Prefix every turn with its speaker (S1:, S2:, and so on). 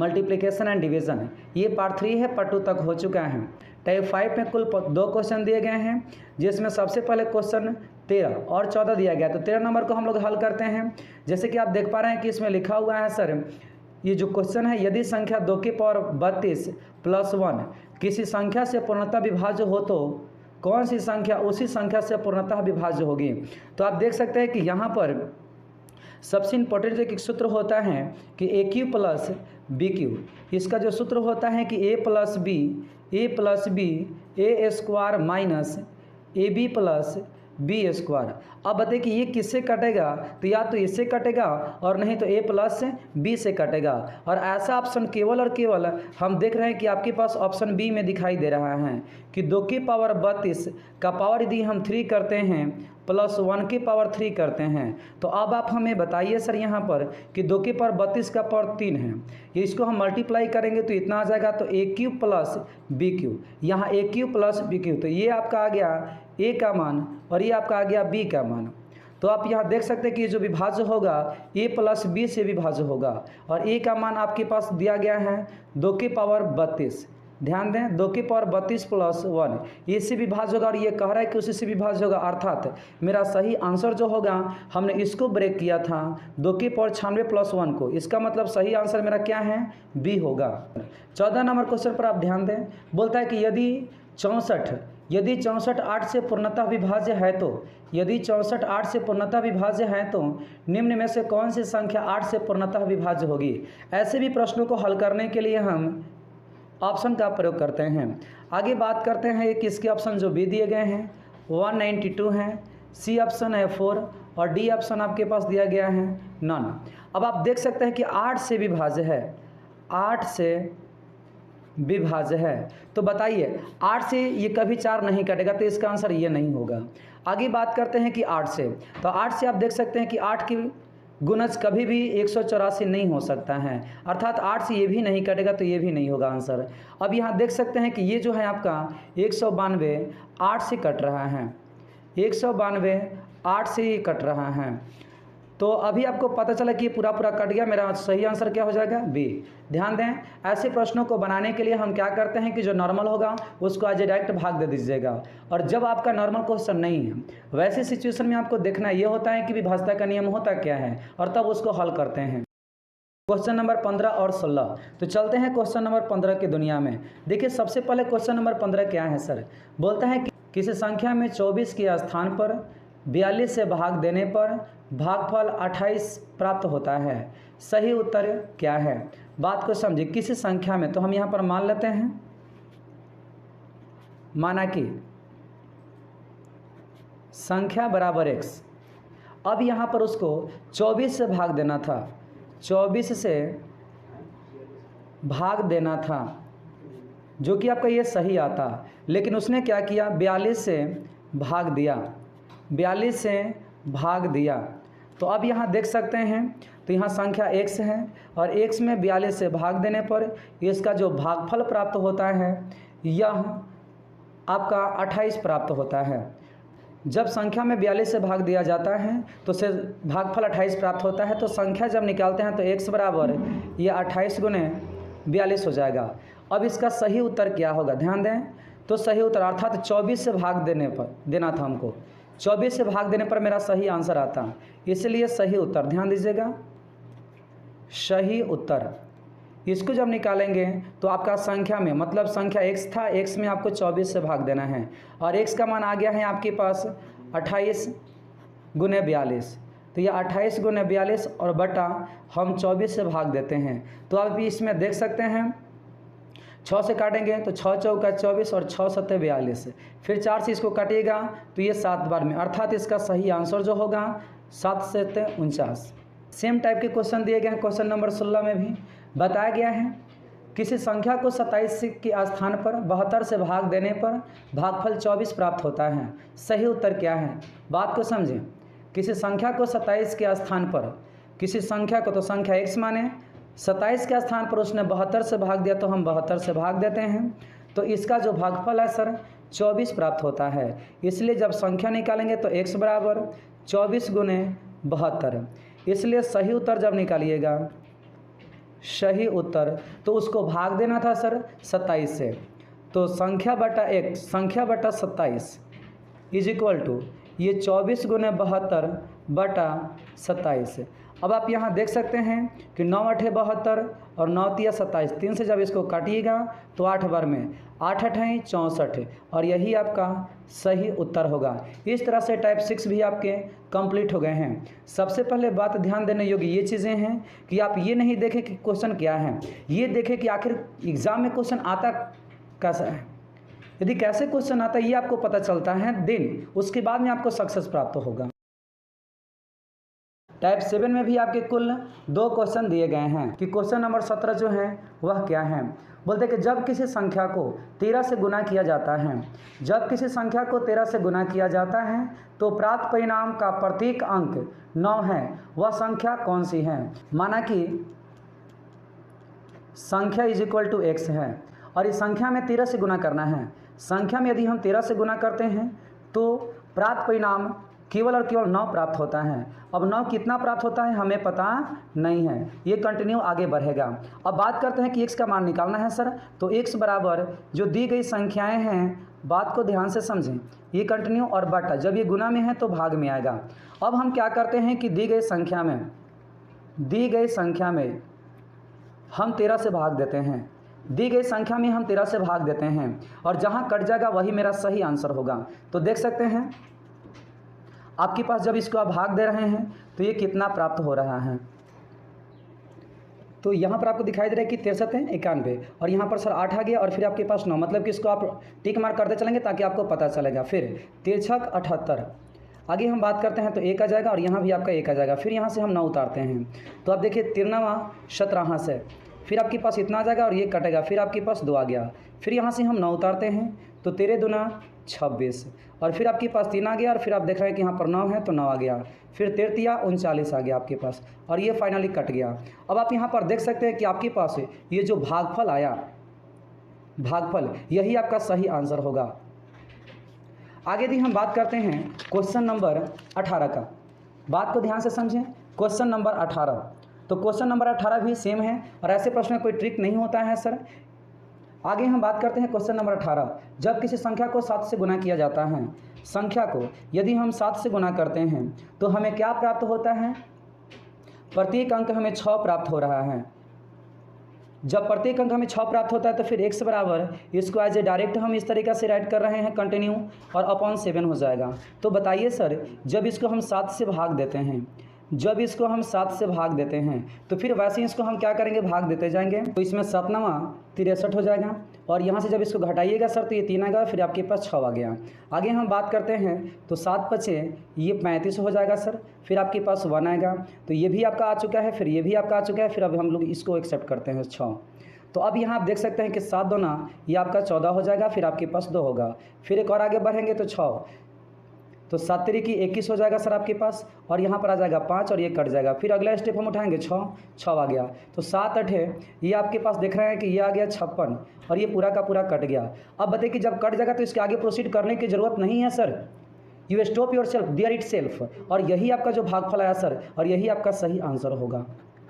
S1: Multiplication and division. ये part 3 है, part 2 तक हो चुका है। टाइप 5 में कुल 2 क्वेश्चन दिए गए हैं, जिसमें सबसे पहले क्वेश्चन 13 और 14 दिया गया। तो 13 नंबर को हम लोग हल करते हैं। जैसे कि आप देख पा रहे हैं कि इसमें लिखा हुआ है सर, ये जो क्वेश्चन है, यदि संख्या 2 की पावर 32 प्लस 1 किसी संख्या से पूर्णतः विभाज्य हो तो कौन सी संख्या उसी संख्या से पूर्णतः विभाज्य होगी। तो आप देख सकते हैं कि यहाँ पर सबसे इम्पोर्टेंट जो एक सूत्र होता है कि a cube plus b cube. इसका जो सूत्र होता है कि a plus b a square minus a b plus b square. अब बताइए कि ये किससे कटेगा, तो या तो इससे कटेगा और नहीं तो ए प्लस बी से कटेगा। और ऐसा ऑप्शन केवल और केवल हम देख रहे हैं कि आपके पास ऑप्शन बी में दिखाई दे रहा है कि 2 की पावर 32 का पावर यदि हम 3 करते हैं प्लस 1 की पावर 3 करते हैं। तो अब आप हमें बताइए सर यहाँ पर कि 2 की पावर 32 का पावर 3 है, ये इसको हम मल्टीप्लाई करेंगे तो इतना आ जाएगा। तो ए क्यू प्लस बी क्यू, यहाँ ए क्यू प्लस बी क्यू, तो ये आपका आ गया ए का मान और ये आपका आ गया बी का मान। तो आप यहाँ देख सकते हैं कि जो विभाज्य होगा ए प्लस बी से विभाज्य होगा और ए का मान आपके पास दिया गया है 2 की पावर 32। ध्यान दें, 2 की पावर 32 प्लस 1 इससे विभाज्य होगा और ये कह रहा है कि उसी से विभाज्य होगा। अर्थात मेरा सही आंसर जो होगा, हमने इसको ब्रेक किया था 2 की पावर 96 प्लस 1 को, इसका मतलब सही आंसर मेरा क्या है, बी होगा। 14 नंबर क्वेश्चन पर आप ध्यान दें, बोलता है कि यदि 64 8 से पूर्णतः विभाज्य है तो, यदि 64 8 से पूर्णतः विभाज्य है तो निम्न में से कौन सी संख्या 8 से पूर्णतः विभाज्य होगी। ऐसे भी प्रश्नों को हल करने के लिए हम ऑप्शन का प्रयोग करते हैं। आगे बात करते हैं एक इसके ऑप्शन जो बी दिए गए हैं 192 हैं, सी ऑप्शन है 4 और डी ऑप्शन आपके पास दिया गया है नन। अब आप देख सकते हैं कि 8 से विभाज्य है, 8 से विभाज्य है। तो बताइए 8 से ये कभी 4 नहीं कटेगा, तो इसका आंसर ये नहीं होगा। आगे बात करते हैं कि 8 से, तो 8 से आप देख सकते हैं कि 8 की गुणज कभी भी 184 नहीं हो सकता है, अर्थात 8 से ये भी नहीं कटेगा, तो ये भी नहीं होगा आंसर। अब यहाँ देख सकते हैं कि ये जो है आपका 192 8 से कट रहा है, 192 8 से ही कट रहा है। तो अभी आपको पता चला कि ये पूरा कट गया, मेरा सही आंसर क्या हो जाएगा, बी। ध्यान दें, ऐसे प्रश्नों को बनाने के लिए हम क्या करते हैं कि जो नॉर्मल होगा उसको आज डायरेक्ट भाग दे दीजिएगा। और जब आपका नॉर्मल क्वेश्चन नहीं है, वैसे सिचुएशन में आपको देखना ये होता है कि विभाज्यता का नियम होता क्या है और तब उसको हल करते हैं। क्वेश्चन नंबर 15 और 16। तो चलते हैं क्वेश्चन नंबर 15 की दुनिया में। देखिए सबसे पहले क्वेश्चन नंबर 15 क्या है सर, बोलता है कि किसी संख्या में 24 के स्थान पर 42 से भाग देने पर भागफल 28 प्राप्त होता है, सही उत्तर क्या है। बात को समझिए, किसी संख्या में, तो हम यहाँ पर मान लेते हैं, माना कि संख्या बराबर x। अब यहाँ पर उसको 24 से भाग देना था, 24 से भाग देना था, जो कि आपका ये सही आता, लेकिन उसने क्या किया, 42 से भाग दिया, 42 से भाग दिया। तो अब यहाँ देख सकते हैं, तो यहाँ संख्या x है और x में 42 से भाग देने पर इसका जो भागफल प्राप्त होता है यह आपका 28 प्राप्त होता है। जब संख्या में 42 से भाग दिया जाता है तो से भागफल 28 प्राप्त होता है। तो संख्या जब निकालते हैं तो x बराबर ये 28 गुने 42 हो जाएगा। अब इसका सही उत्तर क्या होगा, ध्यान दें, तो सही उत्तर अर्थात 24 से भाग देना था हमको, 24 से भाग देने पर मेरा सही आंसर आता, इसलिए सही उत्तर, ध्यान दीजिएगा, सही उत्तर। इसको जब निकालेंगे तो आपका संख्या में, मतलब संख्या x था, x में आपको 24 से भाग देना है और x का मान आ गया है आपके पास 28 गुने 42। तो यह 28 गुने 42 और बटा हम 24 से भाग देते हैं। तो आप इसमें देख सकते हैं 6 से काटेंगे तो 6 चौका 24 और 6 सत्ते 42, फिर 4 से इसको काटिएगा तो ये 7 बार में, अर्थात इसका सही आंसर जो होगा 7 सत्ते 49। सेम टाइप के क्वेश्चन दिए गए हैं क्वेश्चन नंबर 16 में भी बताया गया है, किसी संख्या को 27 के स्थान पर 72 से भाग देने पर भागफल 24 प्राप्त होता है, सही उत्तर क्या है। बात को समझें, किसी संख्या को 27 के स्थान पर, किसी संख्या को, तो संख्या x माने 27 के स्थान पर उसने 72 से भाग दिया तो हम 72 से भाग देते हैं, तो इसका जो भागफल है सर 24 प्राप्त होता है। इसलिए जब संख्या निकालेंगे तो x बराबर 24 गुने 72, इसलिए सही उत्तर जब निकालिएगा सही उत्तर, तो उसको भाग देना था सर 27 से। तो संख्या बटा 1 संख्या बटा 27 इज इक्वल टू ये 24 गुने 72 बटा 27। अब आप यहाँ देख सकते हैं कि 9 8 72 और 9 3 27, 3 से जब इसको काटिएगा तो 8 बार में 8 8 64 और यही आपका सही उत्तर होगा। इस तरह से टाइप 6 भी आपके कंप्लीट हो गए हैं। सबसे पहले बात ध्यान देने योग्य ये चीज़ें हैं कि आप ये नहीं देखें कि क्वेश्चन क्या है, ये देखें कि आखिर एग्ज़ाम में क्वेश्चन आता कैसा है। यदि कैसे क्वेश्चन आता है ये आपको पता चलता है देन उसके बाद में आपको सक्सेस प्राप्त होगा। टाइप 7 में भी आपके कुल 2 क्वेश्चन दिए गए हैं कि क्वेश्चन नंबर 17 जो है वह क्या है। बोलते हैं कि जब किसी संख्या को 13 से गुना किया जाता है, जब किसी संख्या को 13 से गुना किया जाता है तो प्राप्त परिणाम का प्रत्येक अंक 9 है, वह संख्या कौन सी है। माना कि संख्या इज इक्वल टू x है और इस संख्या में 13 से गुना करना है। संख्या में यदि हम 13 से गुना करते हैं तो प्राप्त परिणाम केवल और केवल 9 प्राप्त होता है। अब 9 कितना प्राप्त होता है हमें पता नहीं है, ये कंटिन्यू आगे बढ़ेगा। अब बात करते हैं कि x का मान निकालना है सर, तो x बराबर जो दी गई संख्याएं हैं, बात को ध्यान से समझें, ये कंटिन्यू और बटा, जब ये गुना में है तो भाग में आएगा। अब हम क्या करते हैं कि दी गई संख्या में हम 13 से भाग देते हैं, दी गई संख्या में हम 13 से भाग देते हैं और जहाँ कट जाएगा वही मेरा सही आंसर होगा। तो देख सकते हैं आपके पास जब इसको आप भाग दे रहे हैं तो ये कितना प्राप्त हो रहा है। तो यहाँ पर आपको दिखाई दे रहा है कि 63 है 91 और यहाँ पर सर 8 आ गया और फिर आपके पास 9, मतलब कि इसको आप टिक मार्क करते चलेंगे ताकि आपको पता चलेगा। फिर 3 6 78, आगे हम बात करते हैं तो 1 आ जाएगा और यहाँ भी आपका 1 आ जाएगा। फिर यहाँ से हम 9 उतारते हैं तो आप देखिए 93 17 से, फिर आपके पास इतना आ जाएगा और ये कटेगा, फिर आपके पास 2 आ गया। फिर यहाँ से हम 9 उतारते हैं तो 13 दूना 26 और फिर आपके पास 3 आ गया और फिर आप देख रहे हैं कि यहाँ पर 9 है तो 9 आ गया। फिर 13 39 आ गया आपके पास और ये फाइनली कट गया। अब आप यहाँ पर देख सकते हैं कि आपके पास ये जो भागफल आया, भागफल यही आपका सही आंसर होगा। आगे यदि हम बात करते हैं क्वेश्चन नंबर 18 का, बात को ध्यान से समझें। क्वेश्चन नंबर 18, तो क्वेश्चन नंबर 18 भी सेम है और ऐसे प्रश्न में कोई ट्रिक नहीं होता है सर। आगे हम बात करते हैं क्वेश्चन नंबर 18, जब किसी संख्या को 7 से गुना किया जाता है, संख्या को यदि हम 7 से गुना करते हैं तो हमें क्या प्राप्त होता है, प्रत्येक अंक हमें 6 प्राप्त हो रहा है। जब प्रत्येक अंक हमें 6 प्राप्त होता है तो फिर x बराबर इसको एज ए डायरेक्ट हम इस तरीक़े से राइट कर रहे हैं कंटिन्यू और अपॉन 7 हो जाएगा। तो बताइए सर जब इसको हम 7 से भाग देते हैं, जब इसको हम 7 से भाग देते हैं तो फिर वैसे ही इसको हम क्या करेंगे, भाग देते जाएंगे। तो इसमें 7 9 63 हो जाएगा और यहाँ से जब इसको घटाइएगा सर तो ये 3 आएगा, फिर आपके पास 6 आ गया। आगे हम बात करते हैं तो 7 5 ये 35 हो जाएगा सर, फिर आपके पास 1 आएगा, तो ये भी आपका आ चुका है, फिर ये भी आपका आ चुका है, फिर अब हम लोग इसको एक्सेप्ट करते हैं 6। तो अब यहाँ आप देख सकते हैं कि 7 2 ये आपका 14 हो जाएगा, फिर आपके पास 2 होगा, फिर एक और आगे बढ़ेंगे तो 6, तो 7 3 21 हो जाएगा सर आपके पास और यहाँ पर आ जाएगा 5 और ये कट जाएगा। फिर अगला स्टेप हम उठाएंगे 6 आ गया, तो 7 8 ये आपके पास देख रहे हैं कि ये आ गया 56 और ये पूरा का पूरा कट गया। अब बताइए कि जब कट जाएगा तो इसके आगे प्रोसीड करने की ज़रूरत नहीं है sir, you stop yourself there itself, और यही आपका जो भागफल आया सर और यही आपका सही आंसर होगा।